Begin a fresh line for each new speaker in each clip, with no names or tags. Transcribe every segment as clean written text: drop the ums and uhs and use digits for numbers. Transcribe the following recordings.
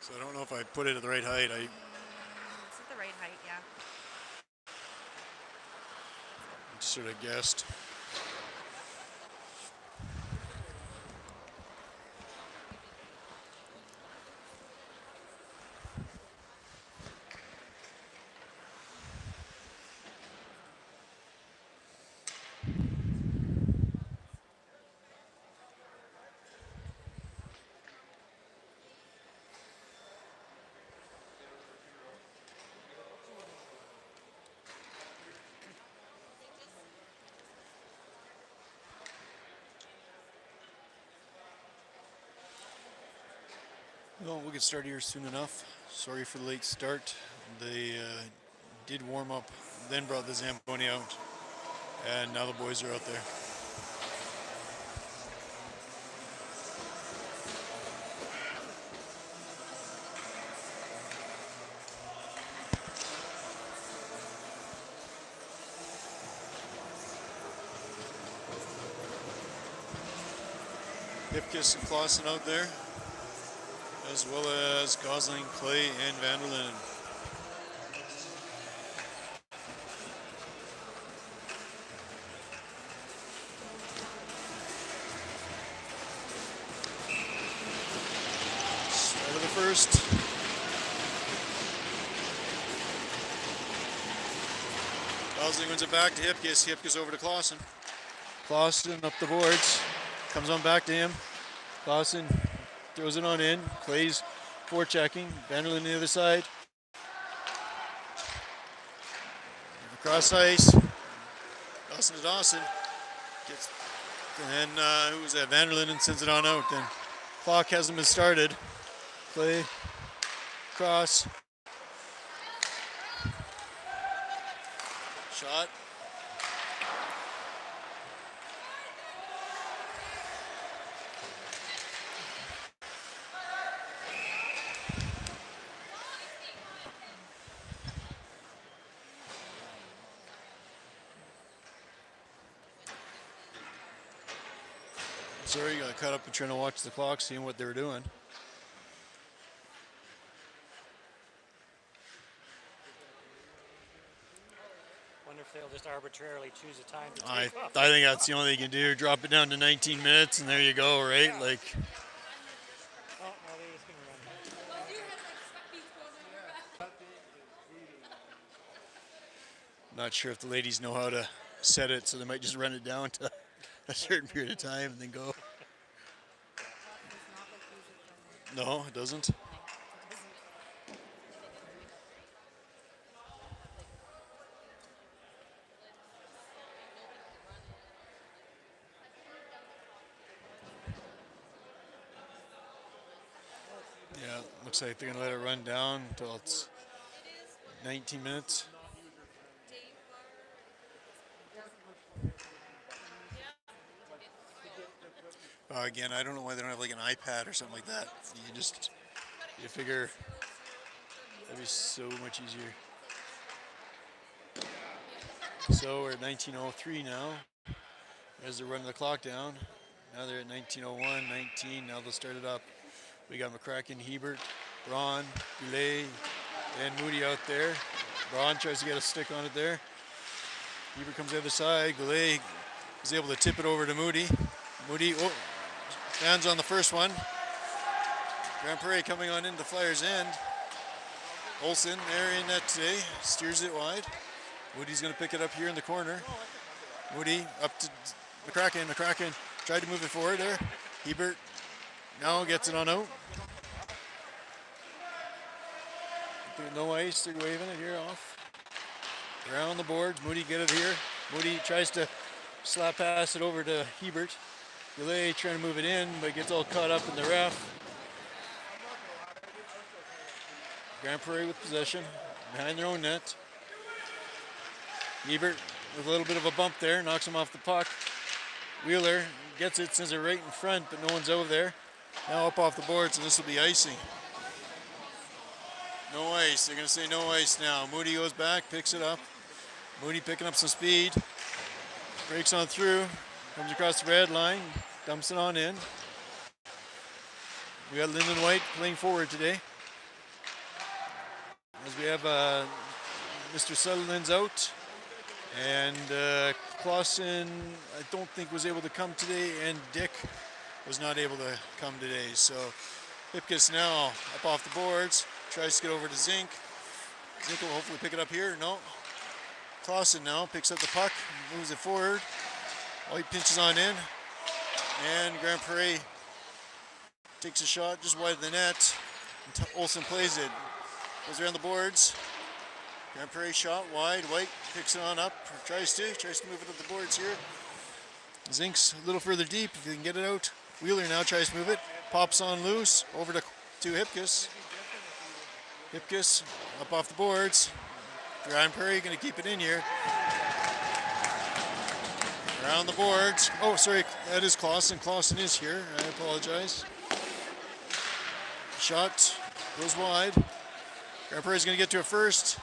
So I don't know if I put it at the right height.
It's at the right height, yeah.
just sort of guessed. Well, we'll get started here soon enough. Sorry for the late start. They did warm up, then brought the Zamboni out, and now the boys are out there. Hipkiss and Clausen out there, as well as Gosling, Clay, and Vanderlinden. Start of the first. Gosling wins it back to Hipkiss. Hipkiss over to Clausen. Clausen up the boards. Comes on back to him. Clausen throws it on in. Clay's forechecking. Vanderlinden the other side. Across ice. Dawson to Dawson. Gets, and who was that? Vanderlinden sends it on out. Then clock hasn't been started. Clay cross. Shot. Sorry, got caught up in trying to watch the clock, seeing what they were doing.
Wonder if they'll just arbitrarily choose a time to
I
take off.
think that's the only thing you can do. Drop it down to 19 minutes, and there you go, right?
Yeah.
Like.
Oh, no, they're just gonna run.
Not sure if the ladies know how to set it, so they might just run it down to a certain period of time and then go. No, it doesn't. Yeah, looks like they're gonna let it run down until it's 19 minutes. Again, I don't know why they don't have like an iPad or something like that. You figure that'd be so much easier. So we're at 19:03 now. As they're running the clock down. Now they're at 19:01, 19. Now they'll start it up. We got McCracken, Hebert, Braun, Goulet, and Moody out there. Braun tries to get a stick on it there. Hebert comes the other side. Goulet is able to tip it over to Moody. Moody, stands on the first one. Grand Prairie coming on into Flyers' end. Olsen there in net today, steers it wide. Moody's going to pick it up here in the corner. Moody up to McCracken. McCracken tried to move it forward there. Hebert now gets it on out. No ice, they're waving it here off. Around the boards, Moody get it here. Moody tries to slap pass it over to Hebert. Goulet trying to move it in, but gets all caught up in the ref. Grand Prairie with possession, behind their own net. Hebert with a little bit of a bump there, knocks him off the puck. Wheeler gets it, sends it right in front, but no one's over there. Now up off the boards, and this will be icing. No ice, they're gonna say no ice now. Moody goes back, picks it up. Moody picking up some speed. Breaks on through, comes across the red line, dumps it on in. We got Lyndon White playing forward today. as we have Mr. Sutherland's out, and Clausen I don't think was able to come today, and Dick was not able to come today. So Hipkiss now up off the boards, tries to get over to Zink. Zink will hopefully pick it up here. No. Clausen now picks up the puck, moves it forward. White pinches on in, and Grand Prairie takes a shot just wide of the net. Olsen plays it, goes around the boards. Grand Prairie shot wide. White picks it on up, or tries to move it up the boards here. Zink's a little further deep if he can get it out. Wheeler now tries to move it, pops on loose over to Hipkiss. Hipkiss up off the boards. Grand Prairie going to keep it in here. Around the boards. Oh, sorry, that is Clausen. Clausen is here. I apologize. Shot goes wide. Grand Prairie's going to get to it first.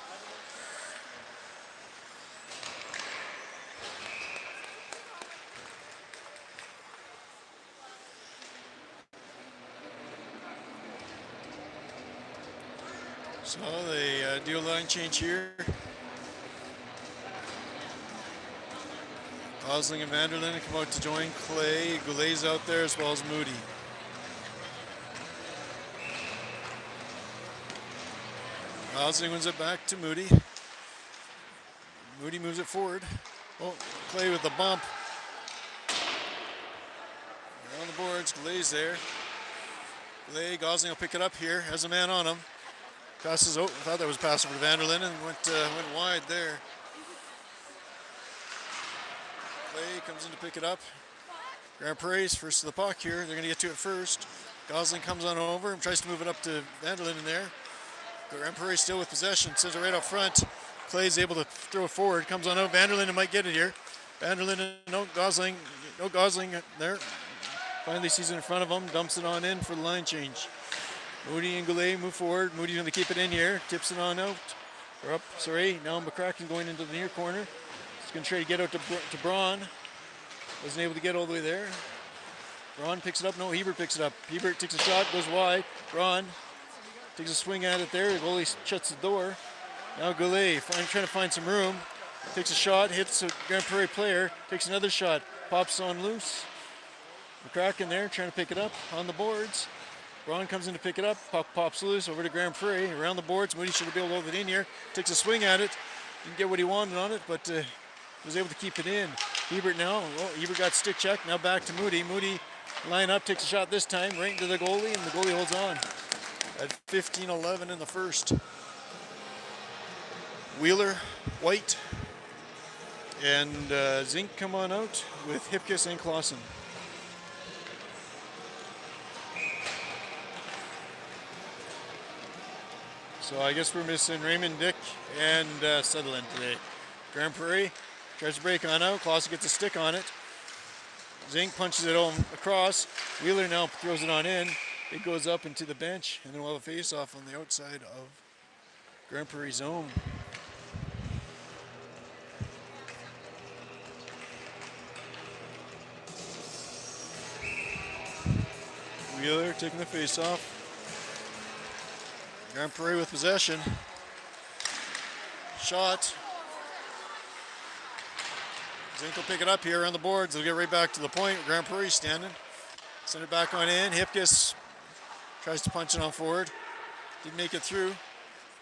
So they do a line change here. Gosling and Vanderlyn come out to join Clay. Goulet's out there as well as Moody. Gosling wins it back to Moody. Moody moves it forward. Oh, Clay with the bump. Around the boards, Goulet's there. Goulet, Gosling will pick it up here, has a man on him. Passes out, I thought that was pass over to Vanderlyn and went wide there. Clay comes in to pick it up. Grand Prairie's first to the puck here. They're going to get to it first. Gosling comes on over and tries to move it up to Vanderlyn in there. Grand Prairie still with possession, sends it right up front. Clay's able to throw it forward, comes on out. Vanderlyn might get it here. Vanderlyn, no Gosling there. Finally sees it in front of him, dumps it on in for the line change. Moody and Goulet move forward. Moody's going to keep it in here, tips it on out. Or up, sorry, now McCracken going into the near corner. He's going to try to get out to Braun. Wasn't able to get all the way there. Braun picks it up, no, Hebert picks it up. Hebert takes a shot, goes wide. Braun takes a swing at it there. The goalie shuts the door. Now Goulet trying to find some room. Takes a shot, hits a Grand Prairie player, takes another shot, pops on loose. McCracken there trying to pick it up on the boards. Braun comes in to pick it up, puck pops loose over to Grand Prairie, around the boards. Moody should be able to hold it in here, takes a swing at it. Didn't get what he wanted on it, but was able to keep it in. Hebert now, Hebert got stick check, now back to Moody. Moody line up, takes a shot this time, right into the goalie, and the goalie holds on. At 15-11 in the first. Wheeler, White, and Zink come on out with Hipkiss and Clausen. So I guess we're missing Raymond, Dick, and Sutherland today. Grand Prairie tries to break on out. Clausen gets a stick on it. Zink punches it home across. Wheeler now throws it on in. It goes up into the bench, and then we'll have a face-off on the outside of Grand Prairie zone. Wheeler taking the face-off. Grand Prairie with possession. Shot. Zink will pick it up here on the boards. They'll get right back to the point. Grand Prairie standing. Send it back on in. Hipkiss tries to punch it on forward. Didn't make it through.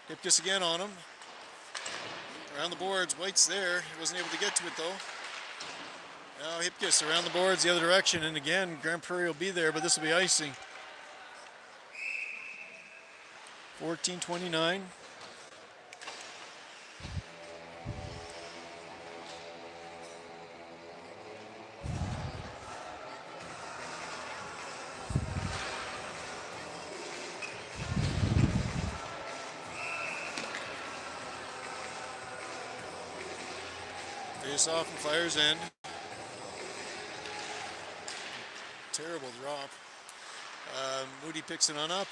Hipkiss again on him. Around the boards. White's there. He wasn't able to get to it though. Now Hipkiss around the boards the other direction. And again, Grand Prairie will be there, but this will be icing. 14-29. Face off and Flyers end. Terrible drop. Moody picks it on up.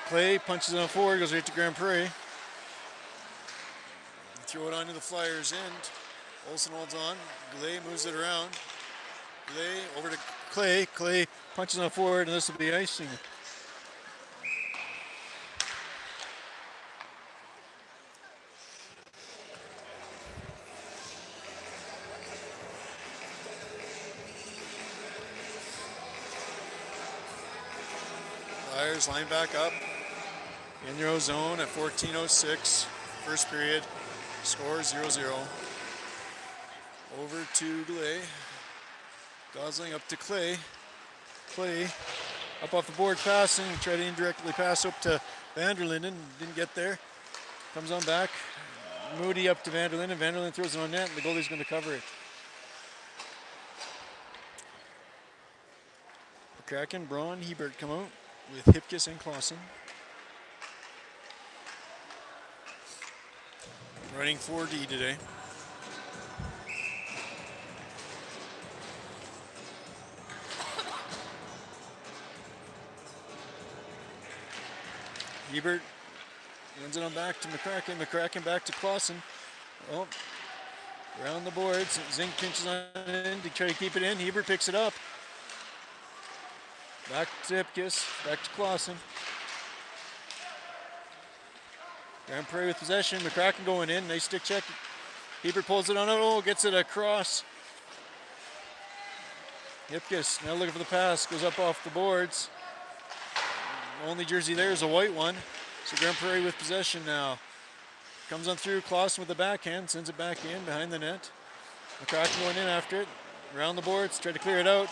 Clay punches it on forward, goes right to Grand Prairie. Throw it onto the Flyers end. Olsen holds on. Goulet moves it around. Goulet over to Clay. Clay punches on forward, and this will be icing. Flyers line back up in their own zone at 14:06, first period. Score 0-0. Over to Delay. Gosling up to Clay. Clay up off the board passing, tried to indirectly pass up to Vanderlinden, didn't get there. Comes on back. Moody up to Vanderlinden. Vanderlinden throws it on net, and the goalie's going to cover it. Kraken, Braun, Hebert come out with Hipkiss and Clausen. Running 4D today. Hebert runs it on back to McCracken. McCracken back to Clausen. Oh, around the boards. Zink pinches on in to try to keep it in. Hebert picks it up. Back to Hipkiss. Back to Clausen. Grand Prairie with possession. McCracken going in. Nice stick check. Hebert pulls it on. Oh, gets it across. Hipkiss now looking for the pass. Goes up off the boards. Only jersey there is a white one. So Grand Prairie with possession now. Comes on through. Clausen with the backhand. Sends it back in behind the net. McCracken going in after it. Around the boards. Tried to clear it out.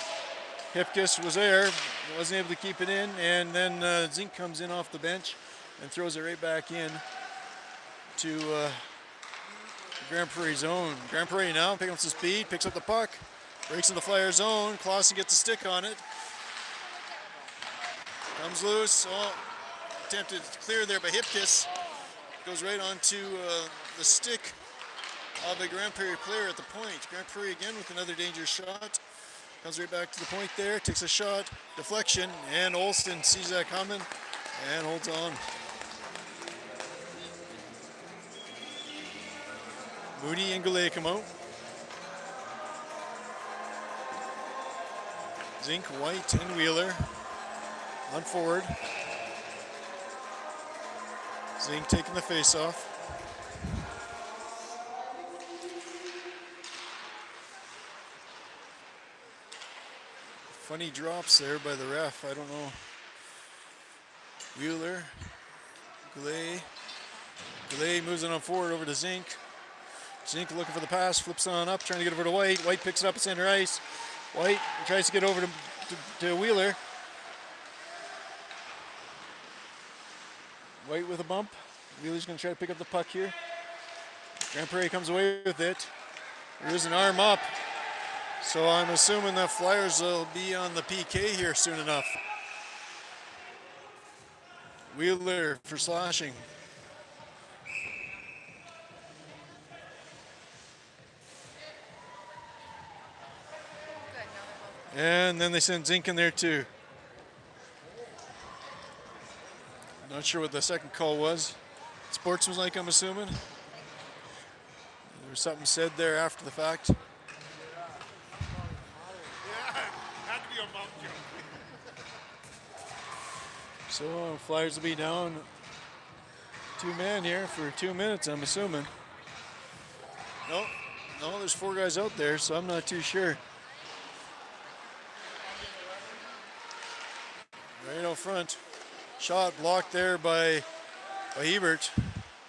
Hipkiss was there. Wasn't able to keep it in. And then Zink comes in off the bench and throws it right back in to Grand Prairie zone. Grand Prairie now picking up some speed. Picks up the puck. Breaks in the Flyer zone. Clausen gets a stick on it. Comes loose. Oh, attempted to clear there by Hipkiss. Goes right onto the stick of a Grand Prairie player at the point. Grand Prairie again with another dangerous shot. Comes right back to the point there. Takes a shot. Deflection. And Olston sees that coming and holds on. Moody and Goulet come out. Zink, White, and Wheeler on forward. Zink taking the face-off. Funny drops there by the ref. I don't know. Wheeler, Goulet. Goulet moves it on forward over to Zink. Zink looking for the pass, flips on up, trying to get over to White. White picks it up at center ice. White tries to get over to Wheeler. White with a bump. Wheeler's going to try to pick up the puck here. Grand Prairie comes away with it. There is an arm up. So I'm assuming the Flyers will be on the PK here soon enough. Wheeler for slashing. And then they send Zink in there too. Not sure what the second call was. Sportsmanlike, I'm assuming. There was something said there after the fact. So Flyers will be down 2 men here for 2 minutes, I'm assuming. No, there's 4 guys out there, so I'm not too sure. Right out front. Shot blocked there by Hebert.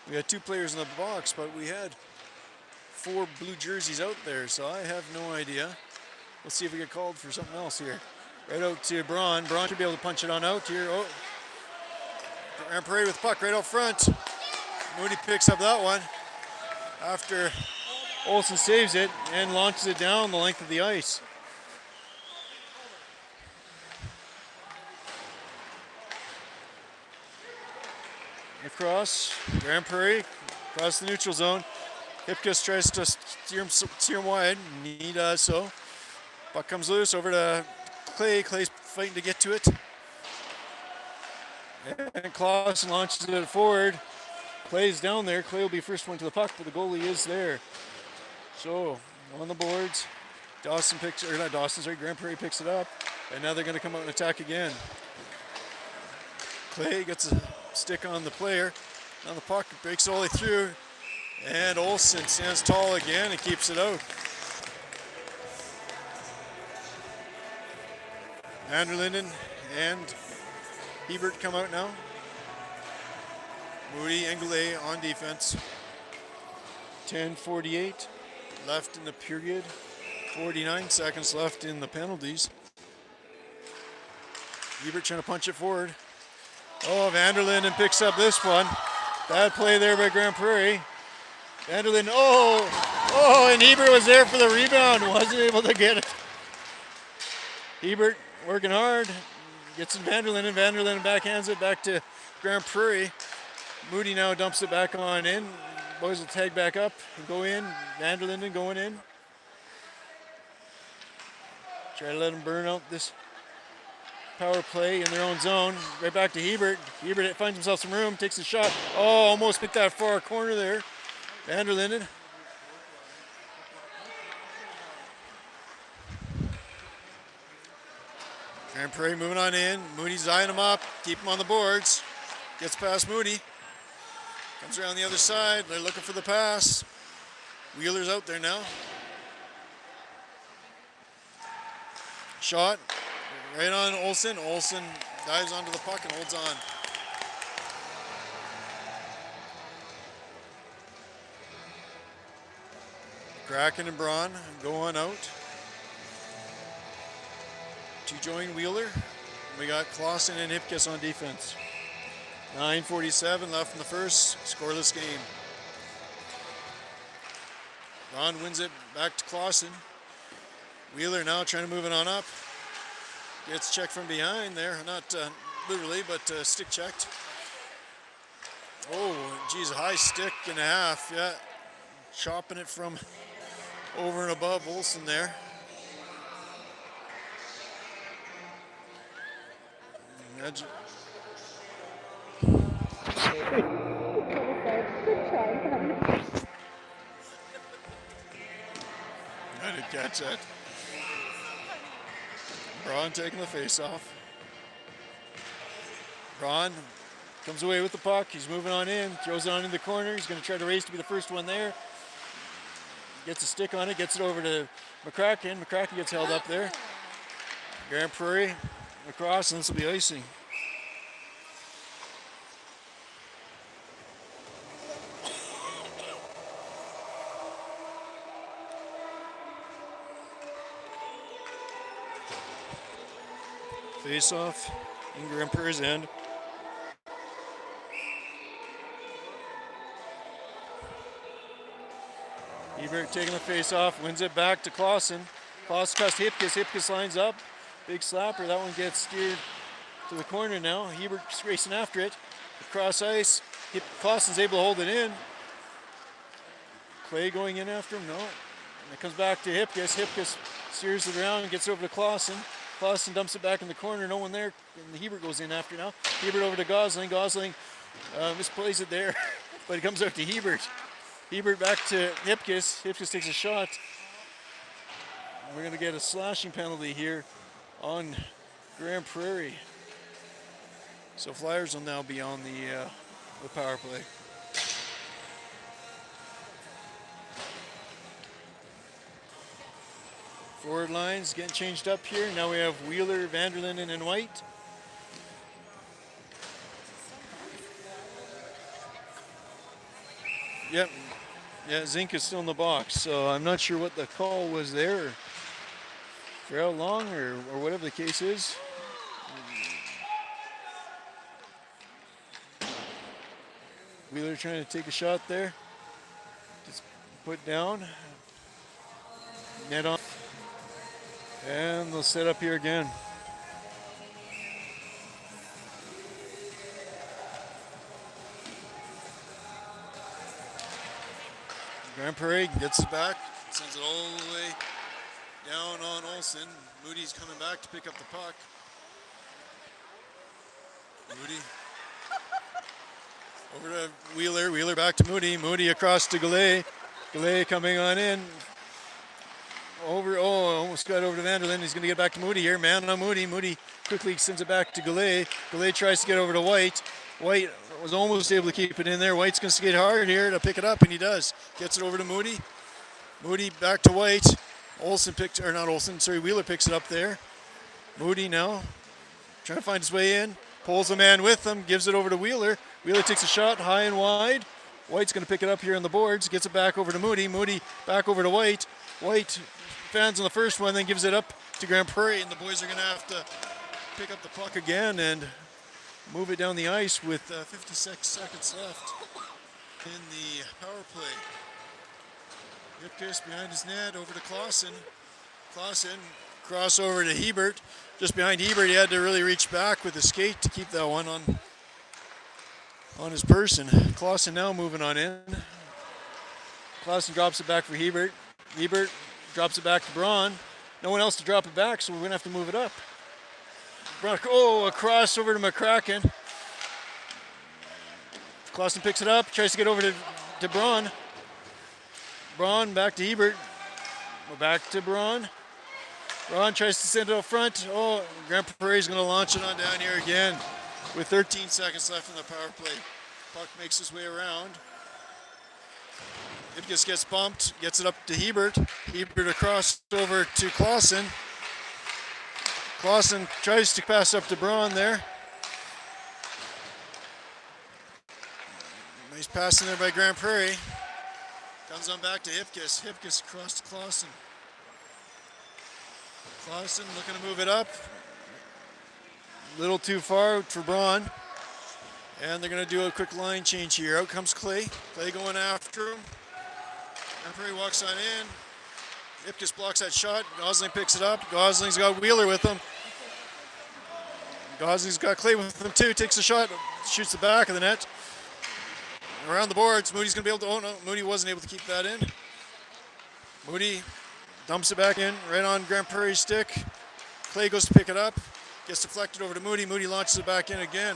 We had 2 players in the box, but we had 4 blue jerseys out there, so I have no idea. Let's see if we get called for something else here. Right out to Braun. Braun should be able to punch it on out here. Oh, Grand Prairie with the puck right out front. Moody picks up that one after Olsen saves it and launches it down the length of the ice. Across, Grand Prairie, across the neutral zone. Hipkiss tries to steer him wide, and he does so. Puck comes loose over to Clay. Clay's fighting to get to it. And Clausen launches it forward. Clay's down there. Clay will be first one to the puck, but the goalie is there. So, on the boards, Grand Prairie picks it up, and now they're going to come out and attack again. Clay gets a stick on the player, on the puck, breaks all the way through, and Olsen stands tall again and keeps it out. Vanderlinden and Hebert come out now. Moody and Goulet on defense. 10:48 left in the period. 49 seconds left in the penalties. Hebert trying to punch it forward. Oh, Vanderlinden picks up this one. Bad play there by Grand Prairie. Vanderlinden, and Hebert was there for the rebound. Wasn't able to get it. Hebert working hard. Gets in Vanderlinden. Vanderlinden backhands it back to Grand Prairie. Moody now dumps it back on in. Boys will tag back up and go in. Vanderlinden going in. Try to let them burn out this power play in their own zone. Right back to Hebert. Hebert finds himself some room, takes a shot. Oh, almost hit that far corner there. Vanderlinden. Grand Prairie moving on in. Moody's eyeing him up. Keep him on the boards. Gets past Moody. Comes around the other side. They're looking for the pass. Wheeler's out there now. Shot. Right on Olsen. Olsen dives onto the puck and holds on. Kraken and Braun go on out to join Wheeler. We got Clausen and Hipkiss on defense. 9:47 left in the first, scoreless game. Braun wins it back to Clausen. Wheeler now trying to move it on up. Gets checked from behind there, not literally, but stick checked. Oh, geez, a high stick and a half, yeah. Chopping it from over and above Olsen there. I didn't catch that. Braun taking the face off. Braun comes away with the puck. He's moving on in, throws it on in the corner. He's going to try to race to be the first one there. Gets a stick on it, gets it over to McCracken. McCracken gets held up there. Grand Prairie across, and this will be icing. Face off in Grand Prairie's end. Hebert taking the face off, wins it back to Clausen. Clausen cuts Hipkiss. Hipkiss lines up. Big slapper. That one gets steered to the corner now. Hebert's racing after it. Across ice. Clausen's able to hold it in. Clay going in after him. No. And it comes back to Hipkiss. Hipkiss steers it around and gets over to Clausen. Clausen dumps it back in the corner. No one there. And Hebert goes in after now. Hebert over to Gosling. Gosling misplays it there. But it comes out to Hebert. Hebert back to Hipkiss. Hipkiss takes a shot. We're going to get a slashing penalty here on Grand Prairie. So Flyers will now be on the power play. Forward lines getting changed up here. Now we have Wheeler, Vanderlinden, and White. Yep. Yeah, Zink is still in the box, so I'm not sure what the call was there, for how long, or whatever the case is. Wheeler trying to take a shot there. Just put down. Net on. And they'll set up here again. Grand Prairie gets it back, sends it all the way down on Olsen. Moody's coming back to pick up the puck. Moody over to Wheeler. Wheeler back to Moody. Moody across to Goulet. Goulet coming on in. Almost got over to Vanderlinden. He's going to get back to Moody here. Man on Moody. Moody quickly sends it back to Goulet. Goulet tries to get over to White. White was almost able to keep it in there. White's going to skate hard here to pick it up, and he does. Gets it over to Moody. Moody back to White. Wheeler picks it up there. Moody now trying to find his way in. pulls the man with him, gives it over to Wheeler. Wheeler takes a shot high and wide. White's going to pick it up here on the boards, gets it back over to Moody. Moody back over to White. White fans on the first one, then gives it up to Grand Prairie, and the boys are going to have to pick up the puck again and move it down the ice with 56 seconds left in the power play. Ipkiss behind his net, over to Clausen. Clausen, cross over to Hebert. Just behind Hebert, he had to really reach back with his skate to keep that one on his person. Clausen now moving on in. Clausen drops it back for Hebert. Hebert drops it back to Braun. No one else to drop it back, so we're going to have to move it up. Braun, a cross over to McCracken. Clausen picks it up, tries to get over to Braun. Braun back to Hebert. We're back to Braun. Braun tries to send it up front. Oh, Grand Prairie's going to launch it on down here again with 13 seconds left in the power play. Puck makes his way around. It just gets bumped, gets it up to Hebert. Hebert across over to Clausen. Clausen tries to pass up to Braun there. Nice pass in there by Grand Prairie. Comes on back to Hipkiss. Hipkiss across to Clausen. Clausen looking to move it up. A little too far for Braun. And they're going to do a quick line change here. Out comes Clay. Clay going after him. Grand Prairie walks on in. Hipkiss blocks that shot. Gosling picks it up. Gosling's got Wheeler with him. Gosling's got Clay with him too. Takes a shot. Shoots the back of the net. Around the boards. Moody's going to be able to... Oh, no. Moody wasn't able to keep that in. Moody dumps it back in. Right on Grand Prairie's stick. Clay goes to pick it up. Gets deflected over to Moody. Moody launches it back in again.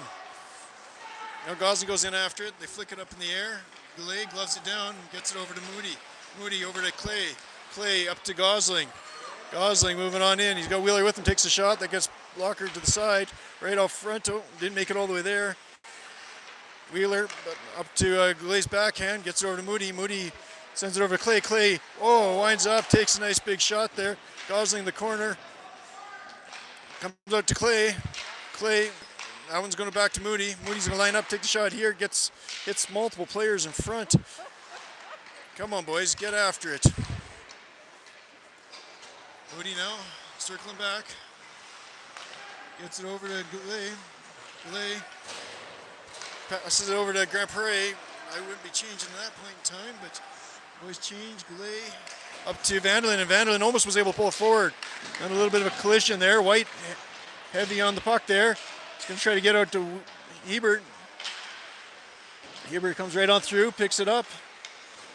Now Gosling goes in after it. They flick it up in the air. Goulet gloves it down. Gets it over to Moody. Moody over to Clay. Clay up to Gosling. Gosling moving on in. He's got Wheeler with him. Takes a shot. That gets blocker to the side. Right off front. Oh, didn't make it all the way there. Wheeler up to Goulet's backhand. Gets it over to Moody. Moody sends it over to Clay. Clay, winds up. Takes a nice big shot there. Gosling in the corner. Comes out to Clay. Clay, that one's going back to Moody. Moody's going to line up, take the shot here. Hits multiple players in front. Come on, boys. Get after it. Moody now, circling back. Gets it over to Goulet. Goulet passes it over to Grand Prairie. I wouldn't be changing at that point in time, but boys change. Goulet up to Vanderlyn, and Vanderlyn almost was able to pull it forward. And a little bit of a collision there. White heavy on the puck there. He's going to try to get out to Hebert. Hebert comes right on through, picks it up.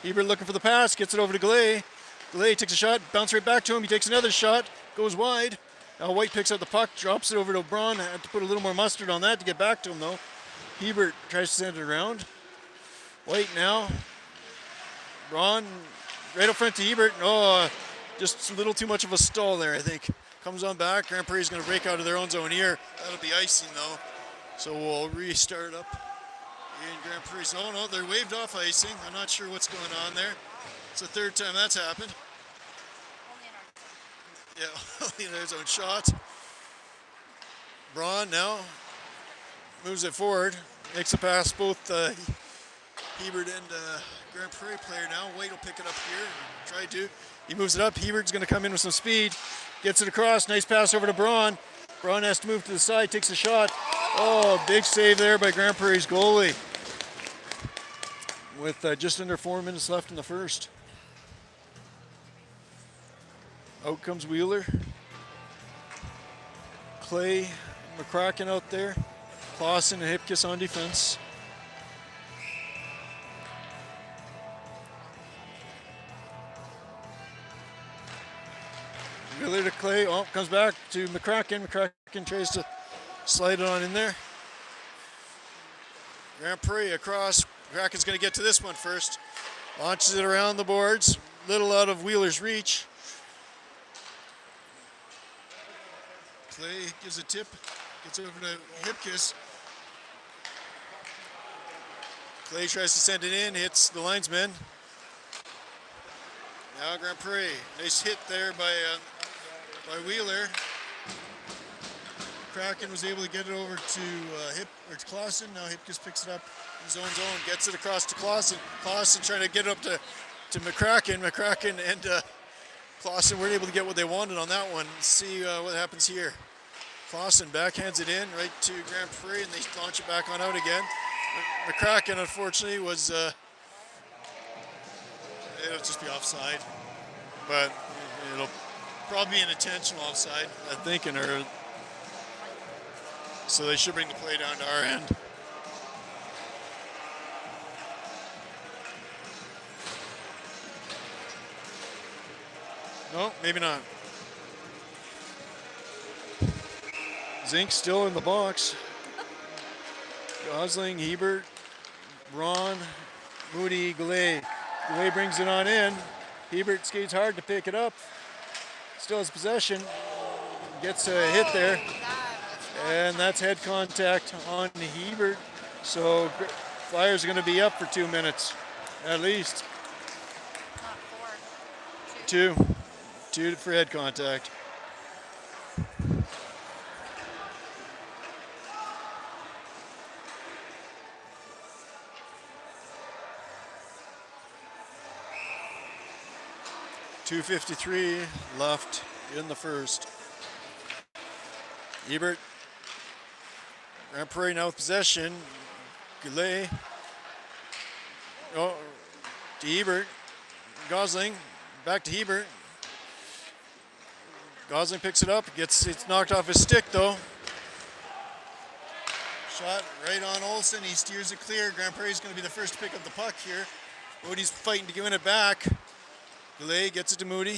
Hebert looking for the pass, gets it over to Goulet. Goulet takes a shot, bounce right back to him. He takes another shot, goes wide. Now White picks up the puck, drops it over to Braun. Had to put a little more mustard on that to get back to him though. Hebert tries to send it around. White now. Braun right up front to Hebert. Just a little too much of a stall there, I think. Comes on back. Grand Prairie's going to break out of their own zone here. That'll be icing though. So we'll restart up in Grand Prairie's. Oh no, they're waved off icing. I'm not sure what's going on there. It's the third time that's happened. Yeah, only in their own shot. Braun now moves it forward. Makes a pass both Hebert and Grand Prairie player now. White will pick it up here. Try to. He moves it up. Hebert's going to come in with some speed. Gets it across. Nice pass over to Braun. Braun has to move to the side. Takes a shot. Oh, big save there by Grand Prairie's goalie. With just under 4 minutes left in the first. Out comes Wheeler. Clay, McCracken out there. Clausen and Hipkiss on defense. Wheeler to Clay. Oh, comes back to McCracken. McCracken tries to slide it on in there. Grand Prairie across. McCracken's going to get to this one first. Launches it around the boards. Little out of Wheeler's reach. Clay gives a tip. Gets over to Hipkiss. Clay tries to send it in. Hits the linesman. Now Grand Prairie. Nice hit there by Wheeler. McCracken was able to get it over to Clausen. Now Hipkiss picks it up in his own zone, gets it across to Clausen. Clausen trying to get it up to McCracken. McCracken and Clausen weren't able to get what they wanted on that one. Let's see what happens here. Clausen backhands it in right to Grand Prairie, and they launch it back on out again. McCracken, unfortunately, was it'll just be offside, but it'll probably be an intentional offside, I think, so they should bring the play down to our end. No, maybe not. Zink still in the box. Gosling, Hebert, Braun, Moody, Goulet. Goulet brings it on in. Hebert skates hard to pick it up. Still has possession. Gets a hit there. And that's head contact on Hebert. So Flyers are going to be up for 2 minutes, at least.
Not 4.
2. 2 for head contact. .253 left in the first. Hebert. Grand Prairie now with possession. Goulet. Oh, to Hebert. Gosling. Back to Hebert. Gosling picks it up. It's knocked off his stick though. Shot right on Olsen. He steers it clear. Grand Prairie's going to be the first to pick up the puck here. Moody's fighting to win it back. Goulet gets it to Moody.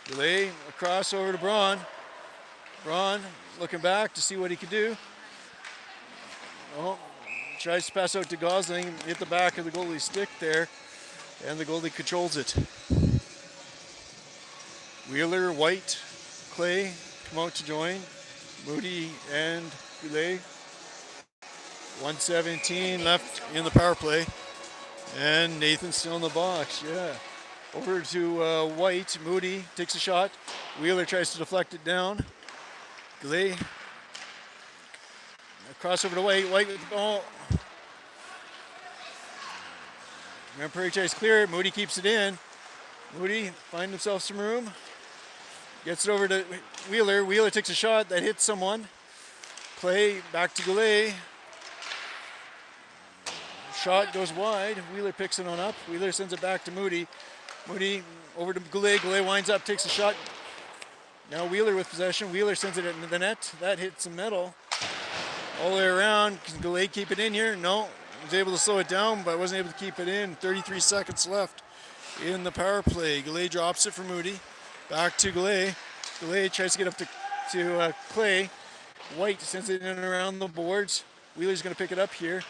Goulet across over to Braun. Braun looking back to see what he can do. Oh, tries to pass out to Gosling, hit the back of the goalie's stick there, and the goalie controls it. Wheeler, White, Clay come out to join. Moody and Goulet. 1:17 left in the power play. And Nathan's still in the box, yeah. Over to White. Moody takes a shot. Wheeler tries to deflect it down. Goulet. Cross over to White. White with the ball. Grand Prairie tries to clear it. Moody keeps it in. Moody finds himself some room. Gets it over to Wheeler. Wheeler takes a shot that hits someone. Clay back to Goulet. Shot goes wide. Wheeler picks it on up. Wheeler sends it back to Moody. Moody over to Goulet. Goulet winds up, takes a shot. Now Wheeler with possession. Wheeler sends it into the net. That hits some metal. All the way around. Can Goulet keep it in here? No. He was able to slow it down, but wasn't able to keep it in. 33 seconds left in the power play. Goulet drops it for Moody. Back to Goulet. Goulet tries to get up to Clay. White sends it in and around the boards. Wheeler's going to pick it up here.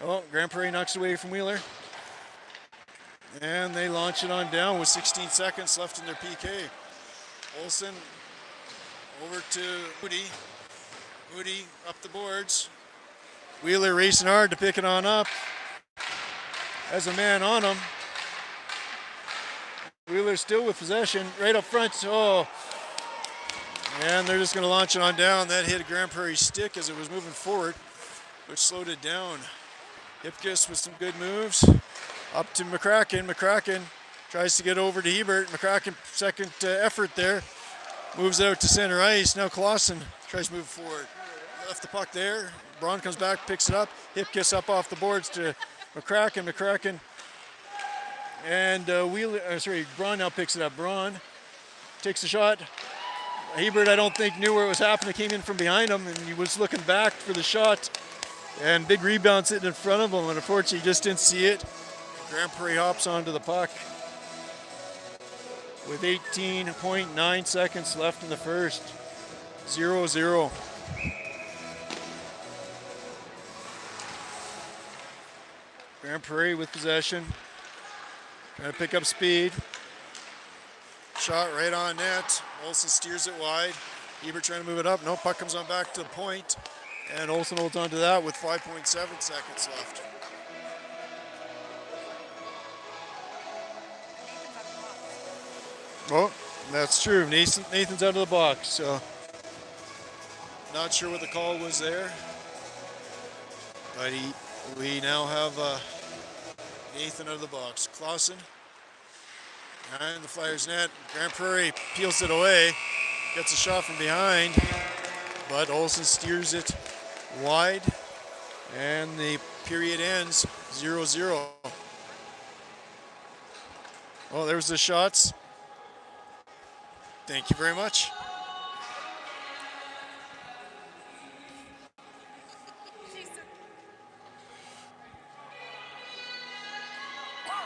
Oh, Grand Prairie knocks it away from Wheeler. And they launch it on down with 16 seconds left in their PK. Olsen over to Moody. Moody up the boards. Wheeler racing hard to pick it on up. Has a man on him. Wheeler still with possession, right up front. Oh, and they're just going to launch it on down. That hit a Grand Prairie stick as it was moving forward, which slowed it down. Hipkiss with some good moves. Up to McCracken. McCracken tries to get over to Hebert. McCracken, second effort there. Moves it out to center ice. Now Clausen tries to move forward. Left the puck there. Braun comes back, picks it up. Hipkiss up off the boards to McCracken. McCracken and Braun now picks it up. Braun takes a shot. Hebert, I don't think, knew where it was happening. Came in from behind him, and he was looking back for the shot. And big rebound sitting in front of him, and unfortunately he just didn't see it. Grand Prairie hops onto the puck with 18.9 seconds left in the first. 0-0. Grand Prairie with possession. Trying to pick up speed. Shot right on net. Olsen steers it wide. Hebert trying to move it up. No, puck comes on back to the point. And Olsen holds on to that with 5.7 seconds left. Oh, that's true. Nathan's out of the box, so not sure what the call was there. But we now have Nathan out of the box. Clausen behind the Flyers net. Grand Prairie peels it away. Gets a shot from behind. But Olsen steers it wide. And the period ends 0-0. Well, there's the shots. Thank you very much.